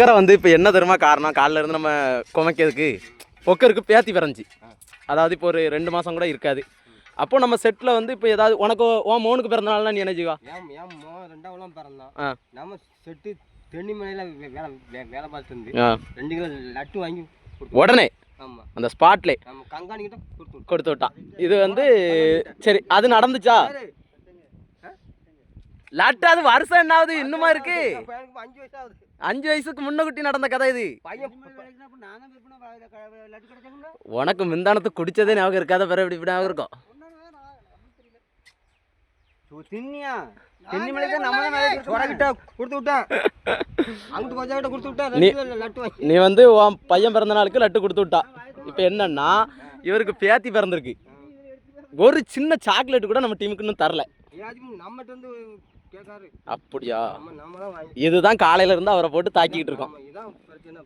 பொக்கரை வந்து இப்போ என்ன தெரியுமா காரணம், காலைல இருந்து நம்ம குமைக்கிறதுக்கு பொக்கருக்கு பேத்தி பிறந்துச்சு. அதாவது இப்போ ஒரு 2 மாதம் கூட இருக்காது. அப்போ நம்ம செட்டில் வந்து இப்போ ஏதாவது உனக்கு உன் மோனுக்கு பிறந்தனால நீ என்ன செய்வா? என் மோன் 2ஆம் பிறந்தான். நம்ம செட்டு தென்னி மலையில் வேலை பார்த்துட்டு இருந்து 2 கிலோ லட்டு வாங்கி உடனே ஆமாம் அந்த ஸ்பாட்லே நம்ம கண்காணிக்கிட்ட கொடுத்து விட்டான். இது வந்து சரி அது நடந்துச்சா? லட்டு அது வருஷம் என்னாவது இன்னுமா இருக்கு? 5 வயசு ஆகுது. 5 வயசுக்கு முன்னகுட்டி நடந்த கதை இது. உனக்கு மிந்தானத்து குடிச்சதே ஞாபகம் இருக்காத, பிறகு இப்படி ஞாபகம் இருக்கும். தின்னியா தென்னி மலை தான் நம்ம கிட்ட கொடுத்து விட்டான். அங்கிட்டு கொஞ்சம் கிட்ட கொடுத்து விட்டா லட்டு வாங்கி. நீ வந்து உன் பையன் பிறந்த நாளுக்கு லட்டு கொடுத்து விட்டா. இப்போ என்னன்னா இவருக்கு பேத்தி பிறந்திருக்கு. ஒரு சின்ன சாக்லேட் கூட நம்ம டீமுக்கு இன்னும் தரல. நம்மகிட்ட வந்து கேட்காரு. அப்படியா? நம்ம தான் இதுதான் காலையில இருந்து அவரை போட்டு தாக்கிட்டு இருக்கோம். இதான் பிரச்சனை.